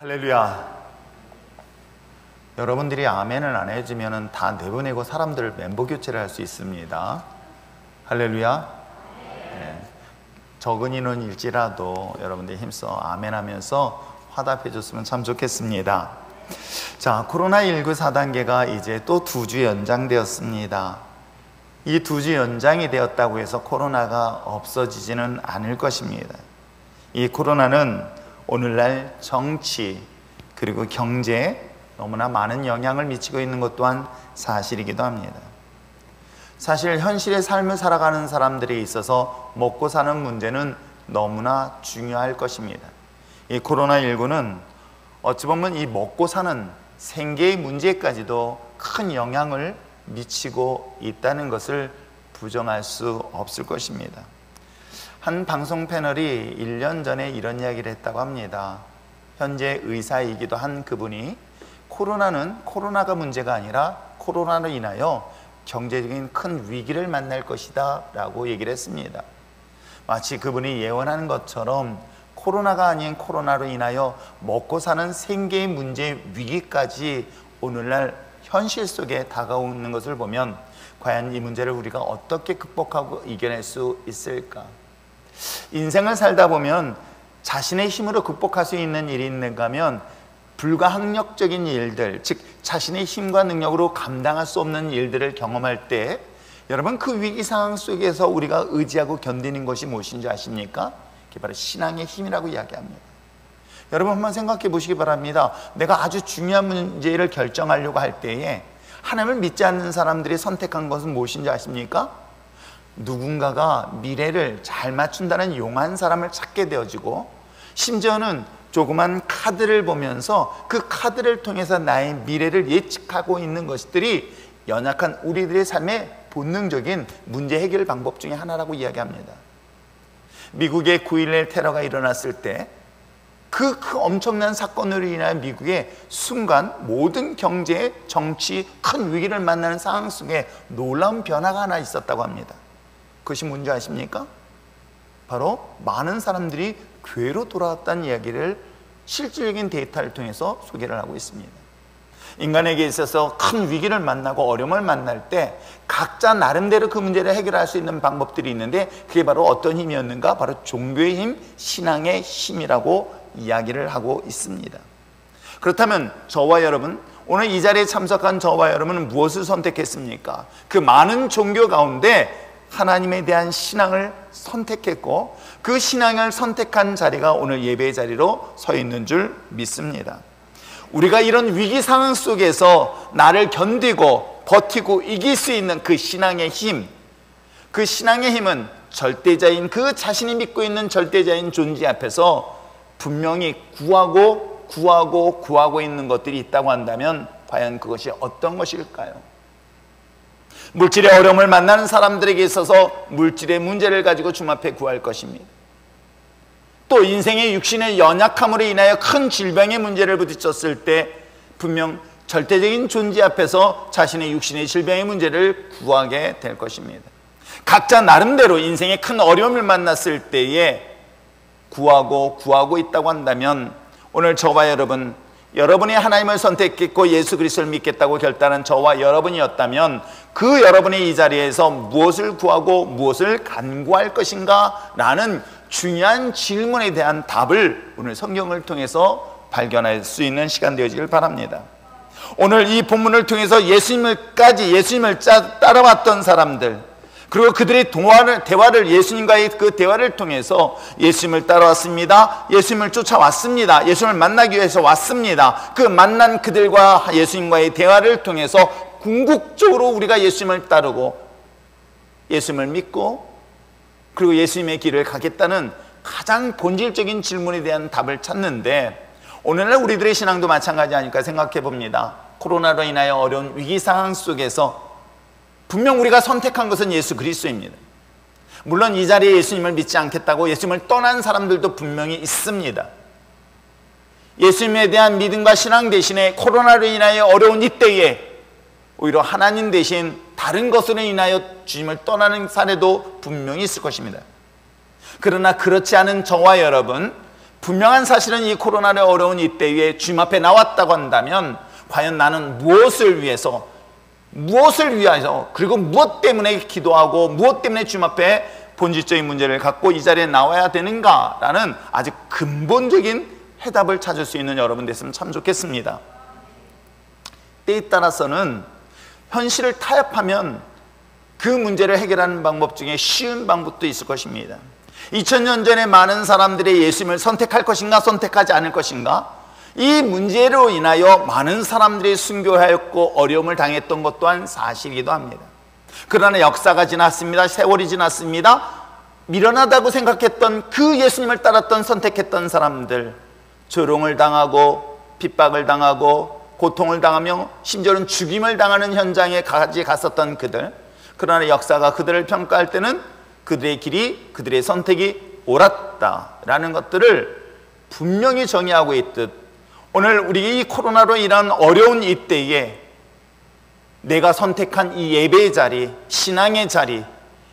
할렐루야. 여러분들이 아멘을 안 해주면 다 내보내고 사람들 멤버 교체를 할 수 있습니다. 할렐루야. 네. 적은 인원일지라도 여러분들이 힘써 아멘 하면서 화답해 줬으면 참 좋겠습니다. 자, 코로나19 4단계가 이제 또 2주 연장되었습니다. 이 2주 연장이 되었다고 해서 코로나가 없어지지는 않을 것입니다. 이 코로나는 오늘날 정치 그리고 경제에 너무나 많은 영향을 미치고 있는 것 또한 사실이기도 합니다. 사실 현실의 삶을 살아가는 사람들에 있어서 먹고 사는 문제는 너무나 중요할 것입니다. 이 코로나19는 어찌 보면 이 먹고 사는 생계의 문제까지도 큰 영향을 미치고 있다는 것을 부정할 수 없을 것입니다. 한 방송 패널이 1년 전에 이런 이야기를 했다고 합니다. 현재 의사이기도 한 그분이 코로나가 문제가 아니라 코로나로 인하여 경제적인 큰 위기를 만날 것이다 라고 얘기를 했습니다. 마치 그분이 예언하는 것처럼 코로나가 아닌 코로나로 인하여 먹고 사는 생계의 문제 위기까지 오늘날 현실 속에 다가오는 것을 보면 과연 이 문제를 우리가 어떻게 극복하고 이겨낼 수 있을까? 인생을 살다 보면 자신의 힘으로 극복할 수 있는 일이 있는가 하면 불가항력적인 일들, 즉 자신의 힘과 능력으로 감당할 수 없는 일들을 경험할 때 여러분 그 위기 상황 속에서 우리가 의지하고 견디는 것이 무엇인지 아십니까? 그게 바로 신앙의 힘이라고 이야기합니다. 여러분 한번 생각해 보시기 바랍니다. 내가 아주 중요한 문제를 결정하려고 할 때에 하나님을 믿지 않는 사람들이 선택한 것은 무엇인지 아십니까? 누군가가 미래를 잘 맞춘다는 용한 사람을 찾게 되어지고 심지어는 조그만 카드를 보면서 그 카드를 통해서 나의 미래를 예측하고 있는 것들이 연약한 우리들의 삶의 본능적인 문제 해결 방법 중에 하나라고 이야기합니다. 미국의 9.11 테러가 일어났을 때 그 엄청난 사건으로 인하여 미국의 순간 모든 경제, 정치, 큰 위기를 만나는 상황 속에 놀라운 변화가 하나 있었다고 합니다. 그것이 뭔지 아십니까? 바로 많은 사람들이 교회로 돌아왔다는 이야기를 실질적인 데이터를 통해서 소개를 하고 있습니다. 인간에게 있어서 큰 위기를 만나고 어려움을 만날 때 각자 나름대로 그 문제를 해결할 수 있는 방법들이 있는데 그게 바로 어떤 힘이었는가? 바로 종교의 힘, 신앙의 힘이라고 이야기를 하고 있습니다. 그렇다면 저와 여러분, 오늘 이 자리에 참석한 저와 여러분은 무엇을 선택했습니까? 그 많은 종교 가운데 하나님에 대한 신앙을 선택했고 그 신앙을 선택한 자리가 오늘 예배의 자리로 서 있는 줄 믿습니다. 우리가 이런 위기 상황 속에서 나를 견디고 버티고 이길 수 있는 그 신앙의 힘, 그 신앙의 힘은 절대자인 그 자신이 믿고 있는 절대자인 존재 앞에서 분명히 구하고 있는 것들이 있다고 한다면 과연 그것이 어떤 것일까요? 물질의 어려움을 만나는 사람들에게 있어서 물질의 문제를 가지고 주님 앞에 구할 것입니다. 또 인생의 육신의 연약함으로 인하여 큰 질병의 문제를 부딪혔을 때 분명 절대적인 존재 앞에서 자신의 육신의 질병의 문제를 구하게 될 것입니다. 각자 나름대로 인생의 큰 어려움을 만났을 때에 구하고 있다고 한다면 오늘 저와 여러분이 하나님을 선택했고 예수 그리스도를 믿겠다고 결단한 저와 여러분이었다면 그 여러분의 이 자리에서 무엇을 구하고 무엇을 간구할 것인가 라는 중요한 질문에 대한 답을 오늘 성경을 통해서 발견할 수 있는 시간 되어지길 바랍니다. 오늘 이 본문을 통해서 예수님을 따라왔던 사람들 그리고 그들의 대화를 예수님과의 그 대화를 통해서 예수님을 따라왔습니다. 예수님을 쫓아왔습니다. 예수님을 만나기 위해서 왔습니다. 그 만난 그들과 예수님과의 대화를 통해서 궁극적으로 우리가 예수님을 따르고 예수님을 믿고 그리고 예수님의 길을 가겠다는 가장 본질적인 질문에 대한 답을 찾는데 오늘날 우리들의 신앙도 마찬가지 아닐까 생각해 봅니다. 코로나로 인하여 어려운 위기 상황 속에서 분명 우리가 선택한 것은 예수 그리스도입니다. 물론 이 자리에 예수님을 믿지 않겠다고 예수님을 떠난 사람들도 분명히 있습니다. 예수님에 대한 믿음과 신앙 대신에 코로나로 인하여 어려운 이때에 오히려 하나님 대신 다른 것으로 인하여 주님을 떠나는 사례도 분명히 있을 것입니다. 그러나 그렇지 않은 저와 여러분, 분명한 사실은 이 코로나의 어려운 이때에 주님 앞에 나왔다고 한다면 과연 나는 무엇을 위해서 그리고 무엇 때문에 기도하고 무엇 때문에 주님 앞에 본질적인 문제를 갖고 이 자리에 나와야 되는가라는 아주 근본적인 해답을 찾을 수 있는 여러분 됐으면 참 좋겠습니다. 때에 따라서는 현실을 타협하면 그 문제를 해결하는 방법 중에 쉬운 방법도 있을 것입니다. 2000년 전에 많은 사람들이 예수님을 선택할 것인가 선택하지 않을 것인가, 이 문제로 인하여 많은 사람들이 순교하였고 어려움을 당했던 것 또한 사실이기도 합니다. 그러나 역사가 지났습니다. 세월이 지났습니다. 미련하다고 생각했던 그 예수님을 따랐던 선택했던 사람들, 조롱을 당하고 핍박을 당하고 고통을 당하며 심지어는 죽임을 당하는 현장에까지 갔었던 그들, 그러나 역사가 그들을 평가할 때는 그들의 길이, 그들의 선택이 옳았다라는 것들을 분명히 정의하고 있듯, 오늘 우리 이 코로나로 인한 어려운 이때에 내가 선택한 이 예배의 자리, 신앙의 자리,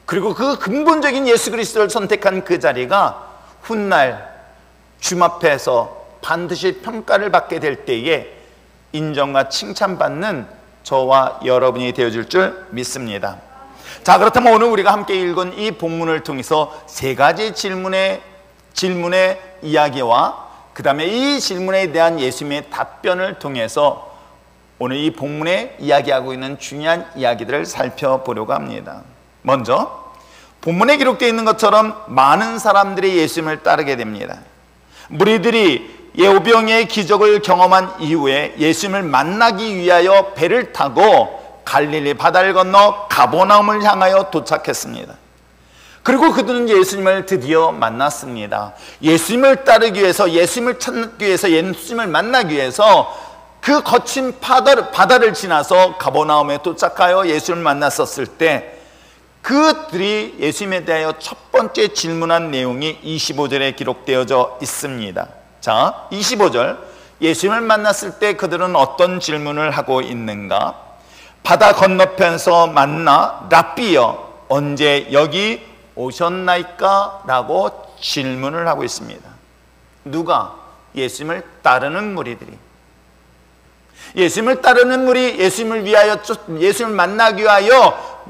그리고 그 근본적인 예수 그리스도를 선택한 그 자리가 훗날 주님 앞에서 반드시 평가를 받게 될 때에 인정과 칭찬받는 저와 여러분이 되어줄 줄 믿습니다. 자, 그렇다면 오늘 우리가 함께 읽은 이 본문을 통해서 세 가지 질문의 이야기와 그 다음에 이 질문에 대한 예수님의 답변을 통해서 오늘 이 본문에 이야기하고 있는 중요한 이야기들을 살펴보려고 합니다. 먼저 본문에 기록되어 있는 것처럼 많은 사람들이 예수님을 따르게 됩니다. 무리들이 오병이의 기적을 경험한 이후에 예수님을 만나기 위하여 배를 타고 갈릴리 바다를 건너 가버나움을 향하여 도착했습니다. 그리고 그들은 예수님을 드디어 만났습니다. 예수님을 따르기 위해서, 예수님을 찾기 위해서, 예수님을 만나기 위해서 그 거친 바다를 지나서 가버나움에 도착하여 예수님을 만났었을 때 그들이 예수님에 대하여 첫 번째 질문한 내용이 25절에 기록되어져 있습니다. 자, 25절, 예수님을 만났을 때 그들은 어떤 질문을 하고 있는가? 바다 건너편에서 만나 랍비여 언제 여기 오셨나이까? 라고 질문을 하고 있습니다. 누가? 예수님을 따르는 무리들이. 예수님을 따르는 무리, 예수님을 위하여 예수님을 만나기 위하여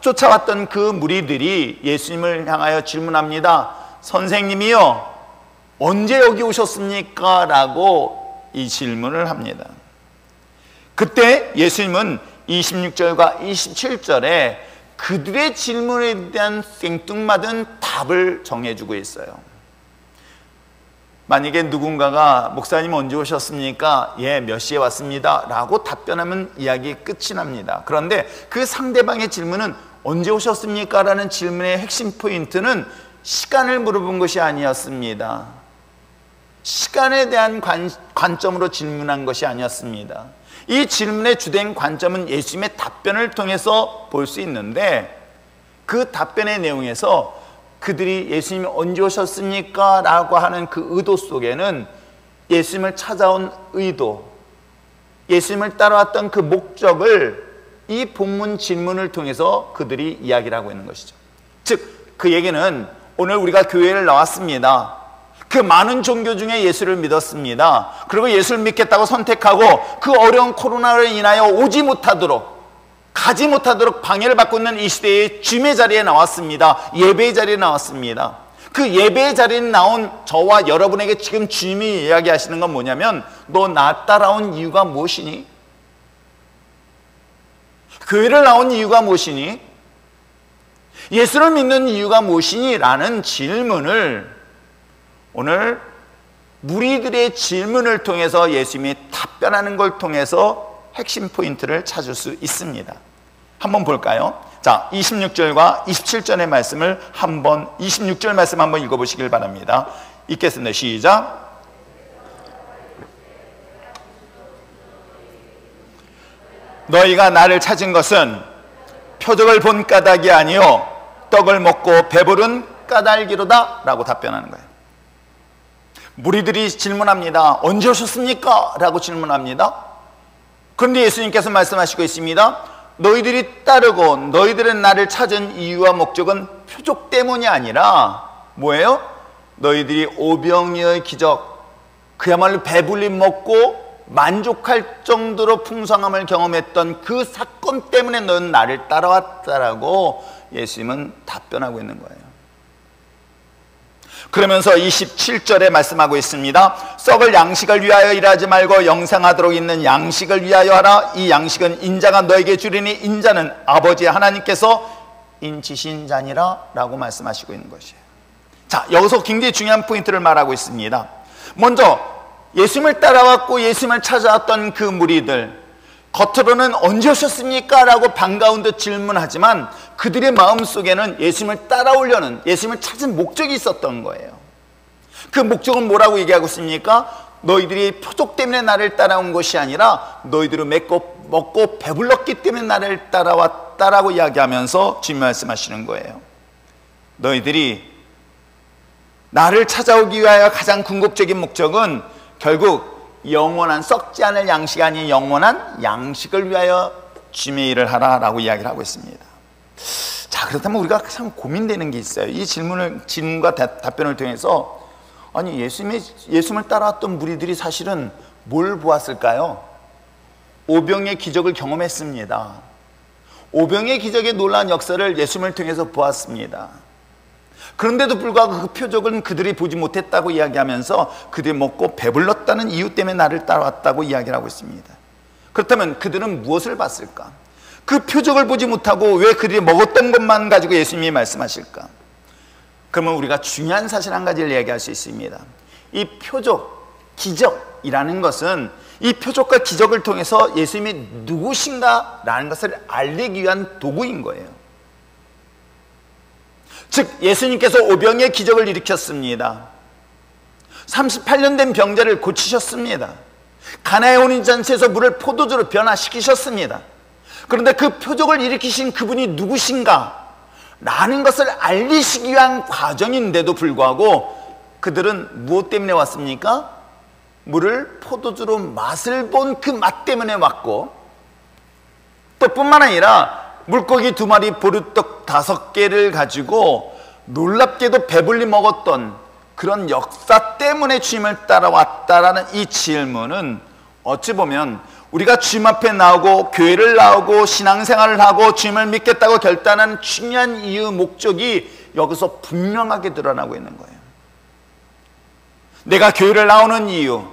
쫓아왔던 그 무리들이 예수님을 향하여 질문합니다. 선생님이요, 언제 여기 오셨습니까? 라고 이 질문을 합니다. 그때 예수님은 26절과 27절에 그들의 질문에 대한 생뚱맞은 답을 정해주고 있어요. 만약에 누군가가 목사님 언제 오셨습니까? 예, 몇 시에 왔습니다 라고 답변하면 이야기 끝이 납니다. 그런데 그 상대방의 질문은 언제 오셨습니까? 라는 질문의 핵심 포인트는 시간을 물어본 것이 아니었습니다. 시간에 대한 관점으로 질문한 것이 아니었습니다. 이 질문의 주된 관점은 예수님의 답변을 통해서 볼 수 있는데, 그 답변의 내용에서 그들이 예수님이 언제 오셨습니까? 라고 하는 그 의도 속에는 예수님을 찾아온 의도, 예수님을 따라왔던 그 목적을 이 본문 질문을 통해서 그들이 이야기를 하고 있는 것이죠. 즉, 그 얘기는 오늘 우리가 교회를 나왔습니다. 그 많은 종교 중에 예수를 믿었습니다. 그리고 예수를 믿겠다고 선택하고 그 어려운 코로나로 인하여 오지 못하도록, 가지 못하도록 방해를 받고 있는 이 시대에 주님의 자리에 나왔습니다. 예배의 자리에 나왔습니다. 그 예배의 자리에 나온 저와 여러분에게 지금 주님이 이야기하시는 건 뭐냐면, 너 나 따라온 이유가 무엇이니? 교회를 나온 이유가 무엇이니? 예수를 믿는 이유가 무엇이니? 라는 질문을 오늘 무리들의 질문을 통해서 예수님이 답변하는 걸 통해서 핵심 포인트를 찾을 수 있습니다. 한번 볼까요? 자, 26절과 27절의 말씀을 26절 말씀 한번 읽어보시길 바랍니다. 읽겠습니다. 시작. 너희가 나를 찾은 것은 표적을 본 까닭이 아니요 떡을 먹고 배부른 까닭이로다 라고 답변하는 거예요. 무리들이 질문합니다. 언제 오셨습니까? 라고 질문합니다. 그런데 예수님께서 말씀하시고 있습니다. 너희들이 따르고 너희들은 나를 찾은 이유와 목적은 표적 때문이 아니라 뭐예요? 너희들이 오병이어의 기적, 그야말로 배불리 먹고 만족할 정도로 풍성함을 경험했던 그 사건 때문에 너는 나를 따라왔다라고 예수님은 답변하고 있는 거예요. 그러면서 27절에 말씀하고 있습니다. 썩을 양식을 위하여 일하지 말고 영생하도록 있는 양식을 위하여 하라. 이 양식은 인자가 너에게 주리니 인자는 아버지 하나님께서 인치신 자니라 라고 말씀하시고 있는 것이에요. 자, 여기서 굉장히 중요한 포인트를 말하고 있습니다. 먼저 예수님을 따라왔고 예수님을 찾아왔던 그 무리들, 겉으로는 언제 오셨습니까? 라고 반가운 듯 질문하지만 그들의 마음속에는 예수님을 따라오려는, 예수님을 찾은 목적이 있었던 거예요. 그 목적은 뭐라고 얘기하고 있습니까? 너희들이 표적 때문에 나를 따라온 것이 아니라 너희들이 먹고 배불렀기 때문에 나를 따라왔다라고 이야기하면서 주님 말씀하시는 거예요. 너희들이 나를 찾아오기 위하여 가장 궁극적인 목적은 결국 영원한, 썩지 않을 양식이 아닌 영원한 양식을 위하여 주님의 일을 하라라고 이야기를 하고 있습니다. 자, 그렇다면 우리가 참 고민되는 게 있어요. 이 질문과 답변을 통해서, 아니 예수님을 따라왔던 무리들이 사실은 뭘 보았을까요? 오병의 기적을 경험했습니다. 오병의 기적의 놀라운 역사를 예수님을 통해서 보았습니다. 그런데도 불구하고 그 표적은 그들이 보지 못했다고 이야기하면서 그들이 먹고 배불렀다는 이유 때문에 나를 따라왔다고 이야기를 하고 있습니다. 그렇다면 그들은 무엇을 봤을까? 그 표적을 보지 못하고 왜 그들이 먹었던 것만 가지고 예수님이 말씀하실까? 그러면 우리가 중요한 사실 한 가지를 이야기할 수 있습니다. 이 표적, 기적이라는 것은 이 표적과 기적을 통해서 예수님이 누구신가라는 것을 알리기 위한 도구인 거예요. 즉 예수님께서 오병의 기적을 일으켰습니다. 38년 된 병자를 고치셨습니다. 가나의 혼인잔치에서 물을 포도주로 변화시키셨습니다. 그런데 그 표적을 일으키신 그분이 누구신가 라는 것을 알리시기 위한 과정인데도 불구하고 그들은 무엇 때문에 왔습니까? 물을 포도주로 맛을 본 그 맛 때문에 왔고, 또 뿐만 아니라 물고기 2마리, 보리떡 5개를 가지고 놀랍게도 배불리 먹었던 그런 역사 때문에 주님을 따라왔다라는 이 질문은 어찌 보면 우리가 주님 앞에 나오고 교회를 나오고 신앙생활을 하고 주님을 믿겠다고 결단한 중요한 이유, 목적이 여기서 분명하게 드러나고 있는 거예요. 내가 교회를 나오는 이유,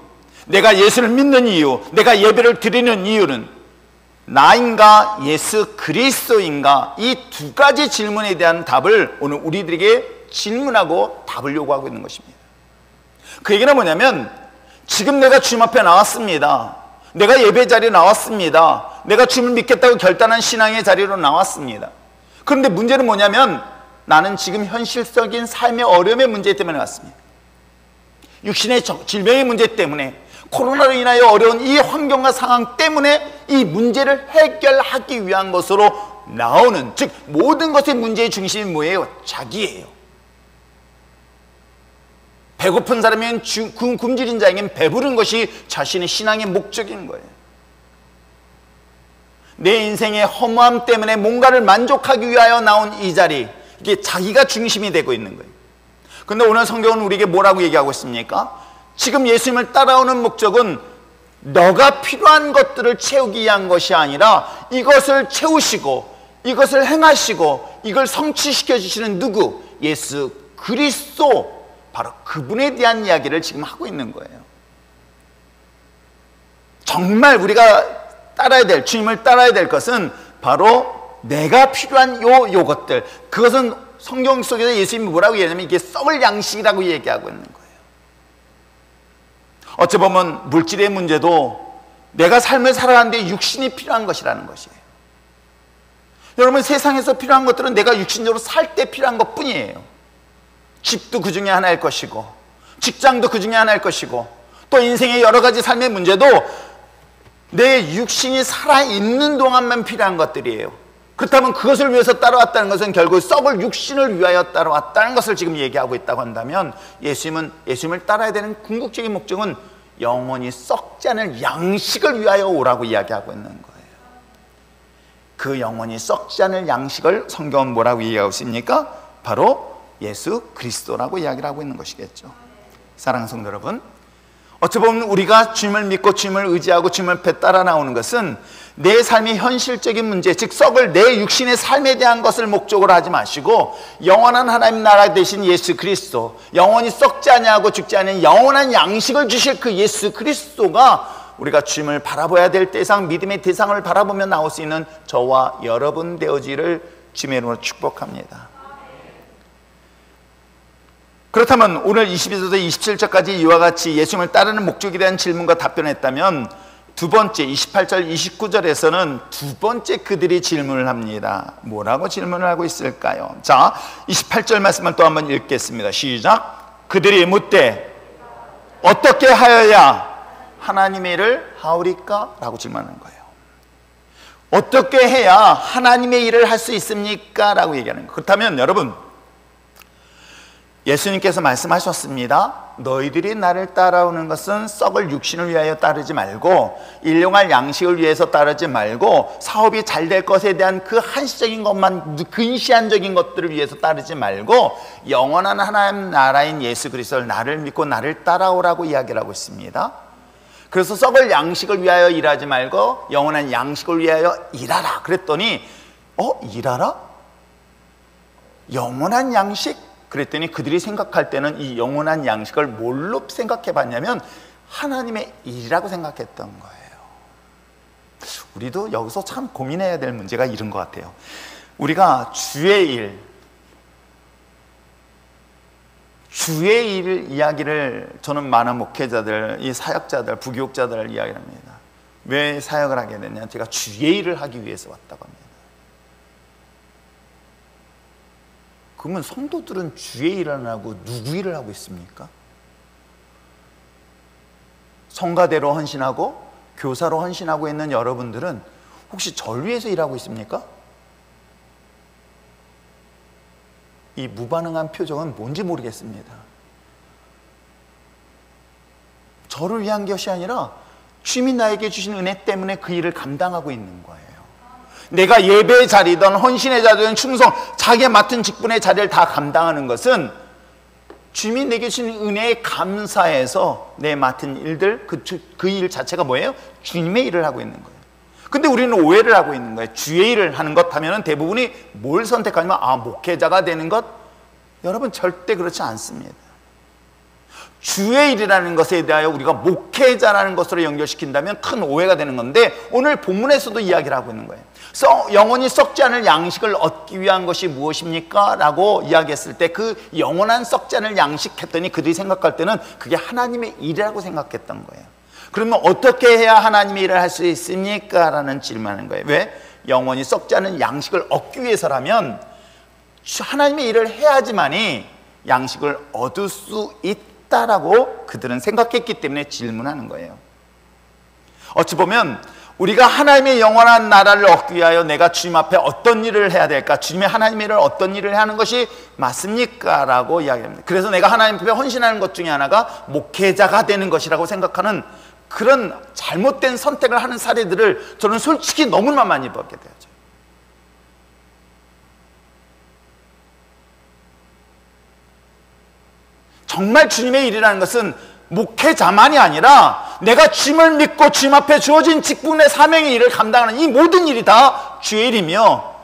내가 예수를 믿는 이유, 내가 예배를 드리는 이유는 나인가 예수 그리스도인가, 이 두 가지 질문에 대한 답을 오늘 우리들에게 질문하고 답을 요구하고 있는 것입니다. 그 얘기는 뭐냐면, 지금 내가 주님 앞에 나왔습니다. 내가 예배 자리에 나왔습니다. 내가 주님을 믿겠다고 결단한 신앙의 자리로 나왔습니다. 그런데 문제는 뭐냐면 나는 지금 현실적인 삶의 어려움의 문제 때문에 왔습니다. 육신의 질병의 문제 때문에, 코로나로 인하여 어려운 이 환경과 상황 때문에 이 문제를 해결하기 위한 것으로 나오는, 즉 모든 것의 문제의 중심이 뭐예요? 자기예요. 배고픈 사람에겐 굶주린 자에겐 배부른 것이 자신의 신앙의 목적인 거예요. 내 인생의 허무함 때문에 뭔가를 만족하기 위하여 나온 이 자리, 이게 자기가 중심이 되고 있는 거예요. 그런데 오늘 성경은 우리에게 뭐라고 얘기하고 있습니까? 지금 예수님을 따라오는 목적은 너가 필요한 것들을 채우기 위한 것이 아니라 이것을 채우시고 이것을 행하시고 이걸 성취시켜 주시는 누구? 예수 그리스도, 바로 그분에 대한 이야기를 지금 하고 있는 거예요. 정말 우리가 따라야 될, 주님을 따라야 될 것은 바로 내가 필요한 요것들. 그것은 성경 속에서 예수님이 뭐라고 얘기하냐면 이게 썩을 양식이라고 얘기하고 있는 거예요. 어찌 보면 물질의 문제도 내가 삶을 살아가는데 육신이 필요한 것이라는 것이에요. 여러분, 세상에서 필요한 것들은 내가 육신적으로 살 때 필요한 것 뿐이에요. 집도 그 중에 하나일 것이고, 직장도 그 중에 하나일 것이고, 또 인생의 여러 가지 삶의 문제도 내 육신이 살아있는 동안만 필요한 것들이에요. 그렇다면 그것을 위해서 따라왔다는 것은 결국 썩을 육신을 위하여 따라왔다는 것을 지금 얘기하고 있다고 한다면, 예수님을 따라야 되는 궁극적인 목적은 영원히 썩지 않을 양식을 위하여 오라고 이야기하고 있는 거예요. 그 영원히 썩지 않을 양식을 성경은 뭐라고 이야기하고 있습니까? 바로 예수 그리스도라고 이야기를 하고 있는 것이겠죠. 사랑하는 성도 여러분, 어찌 보면 우리가 주님을 믿고 주님을 의지하고 주님을 따라 나오는 것은 내 삶의 현실적인 문제, 즉 썩을 내 육신의 삶에 대한 것을 목적으로 하지 마시고 영원한 하나님 나라 되신 예수 그리스도, 영원히 썩지 아니하고 죽지 않은 영원한 양식을 주실 그 예수 그리스도가 우리가 주님을 바라봐야 될 대상, 믿음의 대상을 바라보며 나올 수 있는 저와 여러분 되어지기를 주님의 이름으로 축복합니다. 그렇다면 오늘 22절부터 27절까지 이와 같이 예수님을 따르는 목적에 대한 질문과 답변했다면 두 번째 28절 29절에서는 두 번째 그들이 질문을 합니다. 뭐라고 질문을 하고 있을까요? 자, 28절 말씀을 또 한번 읽겠습니다. 시작. 그들이 묻되 어떻게 하여야 하나님의 일을 하오리까? 라고 질문하는 거예요. 어떻게 해야 하나님의 일을 할 수 있습니까? 라고 얘기하는 거예요. 그렇다면 여러분, 예수님께서 말씀하셨습니다. 너희들이 나를 따라오는 것은 썩을 육신을 위하여 따르지 말고 일용할 양식을 위해서 따르지 말고 사업이 잘 될 것에 대한 그 한시적인 것만, 근시안적인 것들을 위해서 따르지 말고 영원한 하나님 나라인 예수 그리스도를 나를 믿고 나를 따라오라고 이야기를 하고 있습니다. 그래서 썩을 양식을 위하여 일하지 말고 영원한 양식을 위하여 일하라 그랬더니 일하라? 영원한 양식? 그랬더니 그들이 생각할 때는 이 영원한 양식을 뭘로 생각해 봤냐면 하나님의 일이라고 생각했던 거예요. 우리도 여기서 참 고민해야 될 문제가 이런 것 같아요. 우리가 주의 일 이야기를 저는 많은 목회자들, 이 사역자들, 부교육자들을 이야기합니다. 왜 사역을 하게 됐냐? 제가 주의 일을 하기 위해서 왔다고 합니다. 그러면 성도들은 주의 일을 안 하고 누구 일을 하고 있습니까? 성가대로 헌신하고 교사로 헌신하고 있는 여러분들은 혹시 절 위해서 일하고 있습니까? 이 무반응한 표정은 뭔지 모르겠습니다. 저를 위한 것이 아니라 주님이 나에게 주신 은혜 때문에 그 일을 감당하고 있는 거예요. 내가 예배의 자리든 헌신의 자리든 충성, 자기가 맡은 직분의 자리를 다 감당하는 것은 주님이 내게 주신 은혜에 감사해서 내 맡은 일들, 그 일 자체가 뭐예요? 주님의 일을 하고 있는 거예요. 근데 우리는 오해를 하고 있는 거예요. 주의 일을 하는 것 하면 대부분이 뭘 선택하냐면 목회자가 되는 것? 여러분 절대 그렇지 않습니다. 주의 일이라는 것에 대하여 우리가 목회자라는 것으로 연결시킨다면 큰 오해가 되는 건데 오늘 본문에서도 이야기를 하고 있는 거예요. 영원히 썩지 않을 양식을 얻기 위한 것이 무엇입니까? 라고 이야기했을 때 그 영원한 썩지 않을 양식 했더니 그들이 생각할 때는 그게 하나님의 일이라고 생각했던 거예요. 그러면 어떻게 해야 하나님의 일을 할 수 있습니까? 라는 질문하는 거예요. 왜? 영원히 썩지 않은 양식을 얻기 위해서라면 하나님의 일을 해야지만이 양식을 얻을 수 있다라고 그들은 생각했기 때문에 질문하는 거예요. 어찌 보면 우리가 하나님의 영원한 나라를 얻기 위하여 내가 주님 앞에 어떤 일을 해야 될까? 주님의 하나님의 일을 어떤 일을 해야 하는 것이 맞습니까? 라고 이야기합니다. 그래서 내가 하나님 앞에 헌신하는 것 중에 하나가 목회자가 되는 것이라고 생각하는 그런 잘못된 선택을 하는 사례들을 저는 솔직히 너무나 많이 보게 되죠. 정말 주님의 일이라는 것은 목회자만이 아니라 내가 주님을 믿고 주님 앞에 주어진 직분의 사명의 일을 감당하는 이 모든 일이 다 주의 일이며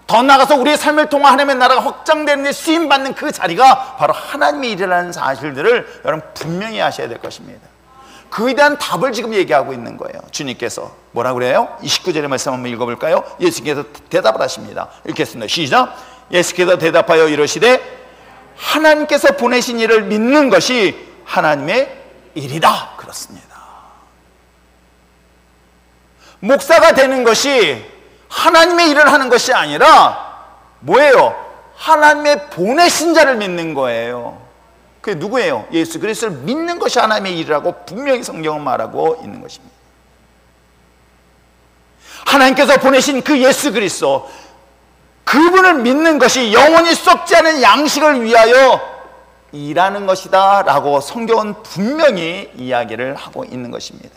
더 나아가서 우리의 삶을 통해 하나님의 나라가 확장되는 데 쓰임받는 그 자리가 바로 하나님의 일이라는 사실들을 여러분 분명히 아셔야 될 것입니다. 그에 대한 답을 지금 얘기하고 있는 거예요. 주님께서 뭐라고 그래요? 29절의 말씀 한번 읽어볼까요? 예수께서 대답을 하십니다. 읽겠습니다. 시작. 예수께서 대답하여 이르시되 하나님께서 보내신 이를 믿는 것이 하나님의 일이다. 그렇습니다. 목사가 되는 것이 하나님의 일을 하는 것이 아니라 뭐예요? 하나님의 보내신 자를 믿는 거예요. 그게 누구예요? 예수 그리스도를 믿는 것이 하나님의 일이라고 분명히 성경은 말하고 있는 것입니다. 하나님께서 보내신 그 예수 그리스도, 그분을 믿는 것이 영원히 썩지 않은 양식을 위하여 일하는 것이다 라고 성경은 분명히 이야기를 하고 있는 것입니다.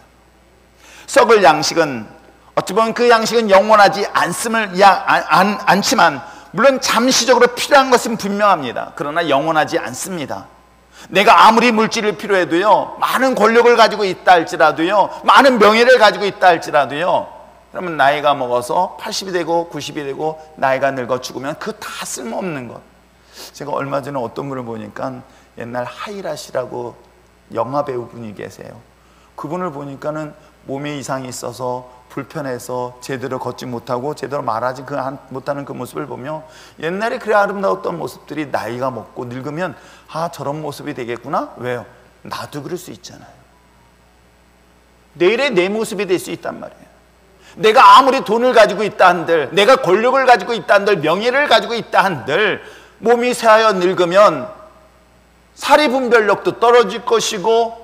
썩을 양식은 어찌 보면 그 양식은 영원하지 않지만 물론 잠시적으로 필요한 것은 분명합니다. 그러나 영원하지 않습니다. 내가 아무리 물질을 필요해도요, 많은 권력을 가지고 있다 할지라도요, 많은 명예를 가지고 있다 할지라도요, 그러면 나이가 먹어서 80이 되고 90이 되고 나이가 늙어 죽으면 그 다 쓸모없는 것. 제가 얼마 전에 어떤 분을 보니까 옛날 하이라시라고 영화 배우분이 계세요. 그분을 보니까는 몸에 이상이 있어서 불편해서 제대로 걷지 못하고 제대로 말하지 못하는 그 모습을 보며 옛날에 그래 아름다웠던 모습들이 나이가 먹고 늙으면 아, 저런 모습이 되겠구나. 왜요? 나도 그럴 수 있잖아요. 내일의 내 모습이 될 수 있단 말이에요. 내가 아무리 돈을 가지고 있다 한들, 내가 권력을 가지고 있다 한들, 명예를 가지고 있다 한들 몸이 쇠하여 늙으면 사리 분별력도 떨어질 것이고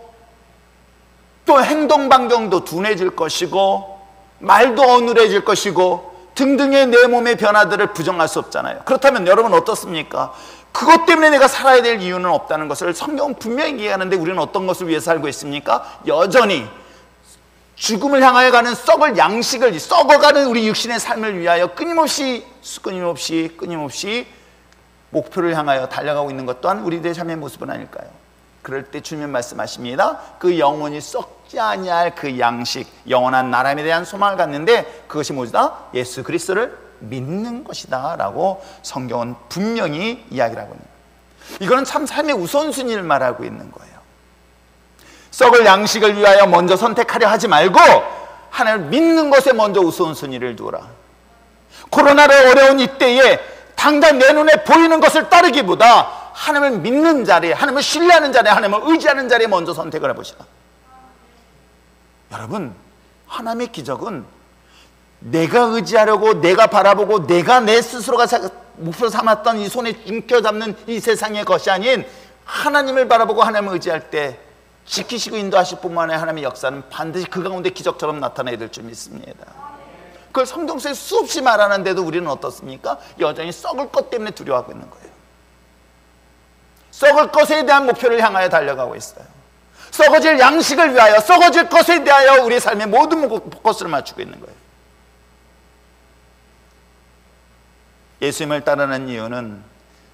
또 행동 반경도 둔해질 것이고 말도 어눌해질 것이고 등등의 내 몸의 변화들을 부정할 수 없잖아요. 그렇다면 여러분 어떻습니까? 그것 때문에 내가 살아야 될 이유는 없다는 것을 성경은 분명히 얘기하는데 우리는 어떤 것을 위해 살고 있습니까? 여전히 죽음을 향하여 가는 썩을 양식을, 썩어가는 우리 육신의 삶을 위하여 끊임없이 목표를 향하여 달려가고 있는 것 또한 우리들의 삶의 모습은 아닐까요? 그럴 때 주님 말씀하십니다. 그 영원히 썩지 아니할 그 양식, 영원한 나라에 대한 소망을 갖는데 그것이 뭐다? 예수 그리스도를 믿는 것이다 라고 성경은 분명히 이야기를 하고 있는 거예요. 이거는 참 삶의 우선순위를 말하고 있는 거예요. 썩을 양식을 위하여 먼저 선택하려 하지 말고 하나님을 믿는 것에 먼저 우선순위를 두어라. 코로나로 어려운 이때에 당장 내 눈에 보이는 것을 따르기보다 하나님을 믿는 자리에, 하나님을 신뢰하는 자리에, 하나님을 의지하는 자리에 먼저 선택을 해보시라. 여러분, 하나님의 기적은 내가 의지하려고, 내가 바라보고, 내가 내 스스로가 목표 삼았던 이 손에 움켜잡는 이 세상의 것이 아닌 하나님을 바라보고 하나님을 의지할 때 지키시고 인도하실 뿐만 아니라 하나님의 역사는 반드시 그 가운데 기적처럼 나타나야 될 줄 믿습니다. 그걸 성경서에 수없이 말하는데도 우리는 어떻습니까? 여전히 썩을 것 때문에 두려워하고 있는 거예요. 썩을 것에 대한 목표를 향하여 달려가고 있어요. 썩어질 양식을 위하여, 썩어질 것에 대하여 우리의 삶의 모든 포커스를 맞추고 있는 거예요. 예수님을 따르는 이유는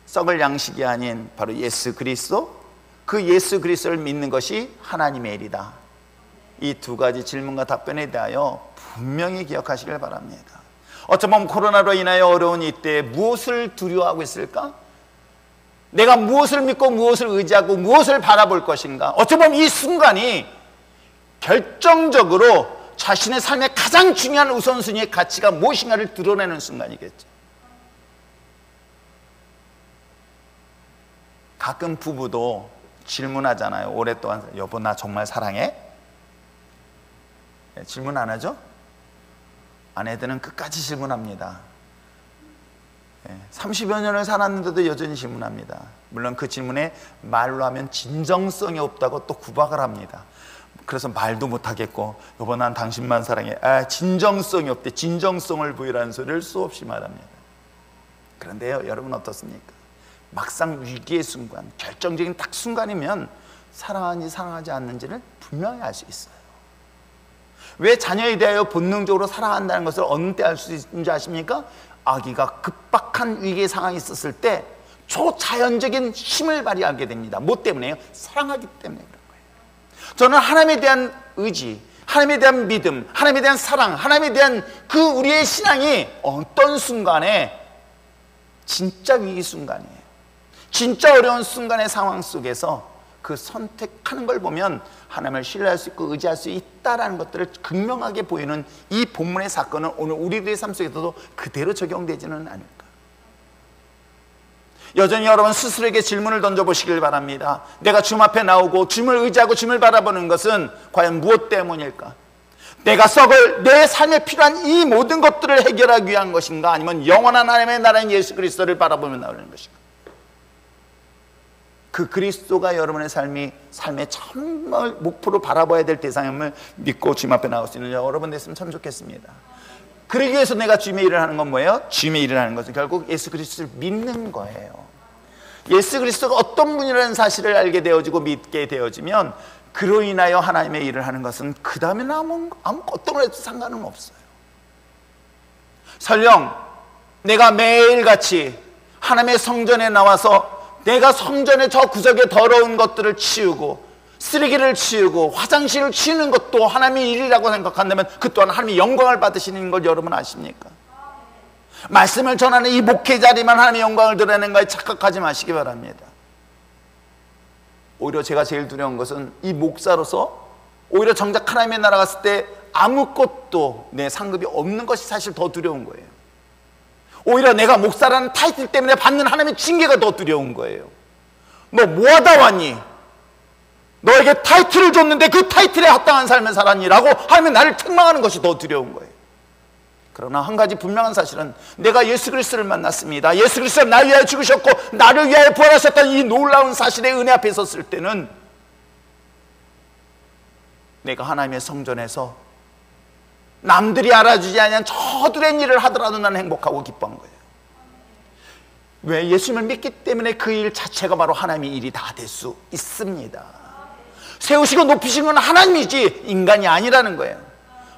썩을 양식이 아닌 바로 예수 그리스도, 그 예수 그리스도를 믿는 것이 하나님의 일이다. 이 두 가지 질문과 답변에 대하여 분명히 기억하시길 바랍니다. 어쩌면 코로나로 인하여 어려운 이때에 무엇을 두려워하고 있을까? 내가 무엇을 믿고 무엇을 의지하고 무엇을 바라볼 것인가? 어쩌면 이 순간이 결정적으로 자신의 삶의 가장 중요한 우선순위의 가치가 무엇인가를 드러내는 순간이겠죠. 가끔 부부도 질문하잖아요. 오랫동안 여보 나 정말 사랑해? 질문 안 하죠? 아내들은 끝까지 질문합니다. 30여 년을 살았는데도 여전히 질문합니다. 물론 그 질문에 말로 하면 진정성이 없다고 또 구박을 합니다. 그래서 말도 못하겠고 여보 난 당신만 사랑해. 진정성이 없대. 진정성을 부여라는 소리를 수없이 말합니다. 그런데요, 여러분 어떻습니까? 막상 위기의 순간, 결정적인 딱 순간이면 사랑하는지 사랑하지 않는지를 분명히 알 수 있어요. 왜 자녀에 대하여 본능적으로 사랑한다는 것을 어느 때 알 수 있는지 아십니까? 아기가 급박한 위기의 상황이 있었을 때 초자연적인 힘을 발휘하게 됩니다. 뭐 때문에요? 사랑하기 때문에 그런 거예요. 저는 하나님에 대한 의지, 하나님에 대한 믿음, 하나님에 대한 사랑, 하나님에 대한 그 우리의 신앙이 어떤 순간에 진짜 위기 순간이에요. 진짜 어려운 순간의 상황 속에서 그 선택하는 걸 보면 하나님을 신뢰할 수 있고 의지할 수 있다는 것들을 극명하게 보이는 이 본문의 사건은 오늘 우리들의 삶 속에서도 그대로 적용되지는 않을까. 여전히 여러분 스스로에게 질문을 던져보시길 바랍니다. 내가 주님 앞에 나오고 주님을 의지하고 주님을 바라보는 것은 과연 무엇 때문일까? 내가 썩을 내 삶에 필요한 이 모든 것들을 해결하기 위한 것인가? 아니면 영원한 하나님의 나라인 예수 그리스도를 바라보며 나오는 것인가? 그 그리스도가 여러분의 삶의 정말 목표로 바라봐야 될 대상임을 믿고 주님 앞에 나올 수 있는 여러분 됐으면 참 좋겠습니다. 그러기 위해서 내가 주님의 일을 하는 건 뭐예요? 주님의 일을 하는 것은 결국 예수 그리스도를 믿는 거예요. 예수 그리스도가 어떤 분이라는 사실을 알게 되어지고 믿게 되어지면 그로 인하여 하나님의 일을 하는 것은 그 다음에 어떤 걸 해도 상관은 없어요. 설령 내가 매일같이 하나님의 성전에 나와서 내가 성전의 저 구석에 더러운 것들을 치우고 쓰레기를 치우고 화장실을 치우는 것도 하나님의 일이라고 생각한다면 그 또한 하나님의 영광을 받으시는 걸 여러분 아십니까? 말씀을 전하는 이 목회자리만 하나님의 영광을 드러내는 거에 착각하지 마시기 바랍니다. 오히려 제가 제일 두려운 것은 이 목사로서 오히려 정작 하나님의 나라 갔을 때 아무것도 내 상급이 없는 것이 사실 더 두려운 거예요. 오히려 내가 목사라는 타이틀 때문에 받는 하나님의 징계가 더 두려운 거예요. 너 뭐하다 왔니? 너에게 타이틀을 줬는데 그 타이틀에 합당한 삶을 살았니라고 하면 나를 책망하는 것이 더 두려운 거예요. 그러나 한 가지 분명한 사실은 내가 예수 그리스도를 만났습니다. 예수 그리스도는 나를 위하여 죽으셨고 나를 위하여 부활하셨다는 이 놀라운 사실의 은혜 앞에 섰을 때는 내가 하나님의 성전에서 남들이 알아주지 않은 저들의 일을 하더라도 나는 행복하고 기뻐한 거예요. 왜? 예수님을 믿기 때문에 그 일 자체가 바로 하나님의 일이 다 될 수 있습니다. 세우시고 높이신 건 하나님이지 인간이 아니라는 거예요.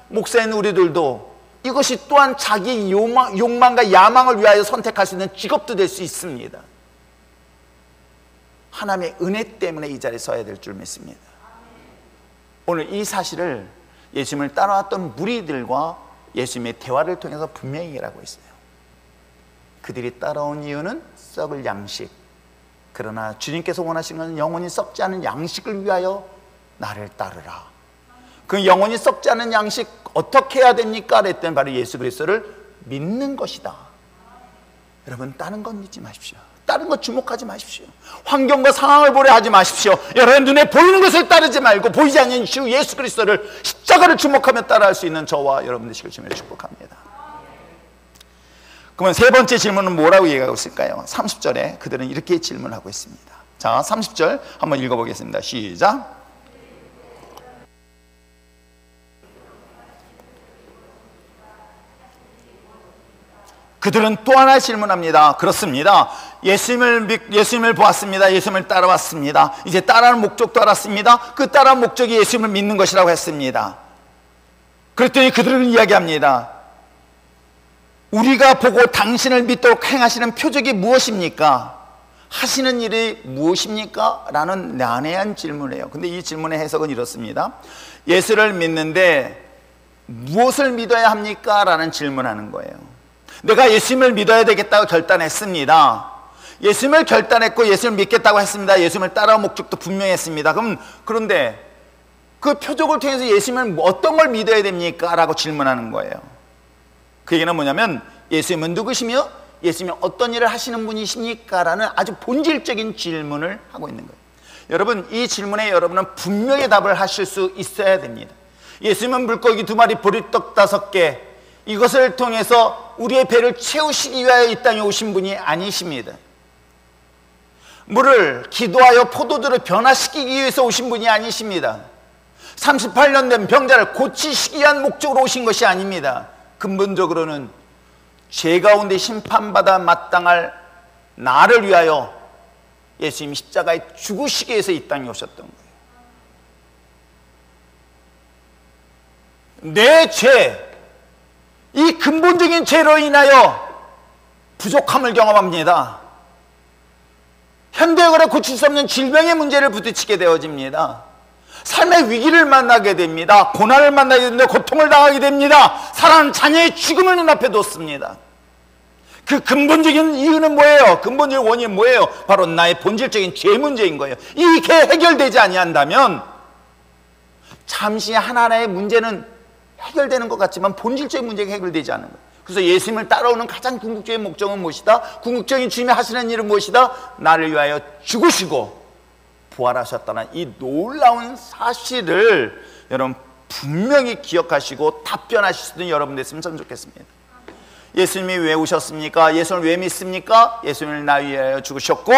목사인 우리들도 이것이 또한 자기 욕망과 야망을 위하여 선택할 수 있는 직업도 될 수 있습니다. 하나님의 은혜 때문에 이 자리에 서야 될 줄 믿습니다. 오늘 이 사실을 예수님을 따라왔던 무리들과 예수님의 대화를 통해서 분명히 얘기하고 있어요. 그들이 따라온 이유는 썩을 양식, 그러나 주님께서 원하시는 것은 영원히 썩지 않은 양식을 위하여 나를 따르라. 그 영원히 썩지 않은 양식 어떻게 해야 됩니까? 그랬더니 바로 예수 그리스도를 믿는 것이다. 여러분, 다른 건 믿지 마십시오. 다른 것 주목하지 마십시오. 환경과 상황을 보려 하지 마십시오. 여러분 눈에 보이는 것을 따르지 말고 보이지 않는 주 예수 그리스도를 십자가를 주목하며 따라할 수 있는 저와 여러분 되시길 주님으로 축복합니다. 그러면 세 번째 질문은 뭐라고 얘기하고 있을까요? 30절에 그들은 이렇게 질문하고 있습니다. 자, 30절 한번 읽어보겠습니다. 시작. 그들은 또 하나 질문합니다. 그렇습니다. 예수님을 보았습니다. 예수님을 따라왔습니다. 이제 따라하는 목적도 알았습니다. 그 따라하는 목적이 예수님을 믿는 것이라고 했습니다. 그랬더니 그들은 이야기합니다. 우리가 보고 당신을 믿도록 행하시는 표적이 무엇입니까? 하시는 일이 무엇입니까? 라는 난해한 질문이에요. 근데 이 질문의 해석은 이렇습니다. 예수를 믿는데 무엇을 믿어야 합니까? 라는 질문하는 거예요. 내가 예수님을 믿어야 되겠다고 결단했습니다. 예수님을 결단했고 예수님을 믿겠다고 했습니다. 예수님을 따라올 목적도 분명했습니다. 그런데 그 표적을 통해서 예수님을 어떤 걸 믿어야 됩니까? 라고 질문하는 거예요. 그 얘기는 뭐냐면 예수님은 누구시며 예수님이 어떤 일을 하시는 분이십니까? 라는 아주 본질적인 질문을 하고 있는 거예요. 여러분, 이 질문에 여러분은 분명히 답을 하실 수 있어야 됩니다. 예수님은 물고기 2마리 보리떡 5개 이것을 통해서 우리의 배를 채우시기 위하여 이 땅에 오신 분이 아니십니다. 물을 기도하여 포도주를 변화시키기 위해서 오신 분이 아니십니다. 38년 된 병자를 고치시기 위한 목적으로 오신 것이 아닙니다. 근본적으로는 죄 가운데 심판받아 마땅할 나를 위하여 예수님이 십자가에 죽으시기 위해서 이 땅에 오셨던 거예요. 내 죄, 이 근본적인 죄로 인하여 부족함을 경험합니다. 현대의학으로 고칠 수 없는 질병의 문제를 부딪히게 되어집니다. 삶의 위기를 만나게 됩니다. 고난을 만나게 됩니다. 고통을 당하게 됩니다. 사랑하는 자녀의 죽음을 눈앞에 뒀습니다. 그 근본적인 이유는 뭐예요? 근본적인 원인은 뭐예요? 바로 나의 본질적인 죄 문제인 거예요. 이게 해결되지 아니한다면 잠시 하나하나의 문제는 해결되는 것 같지만 본질적인 문제가 해결되지 않는 거예요. 그래서 예수님을 따라오는 가장 궁극적인 목적은 무엇이다? 궁극적인 주님이 하시는 일은 무엇이다? 나를 위하여 죽으시고 부활하셨다는 이 놀라운 사실을 여러분 분명히 기억하시고 답변하실 수 있는 여러분 됐으면 참 좋겠습니다. 예수님이 왜 오셨습니까? 예수님을 왜 믿습니까? 예수님을 나 위하여 죽으셨고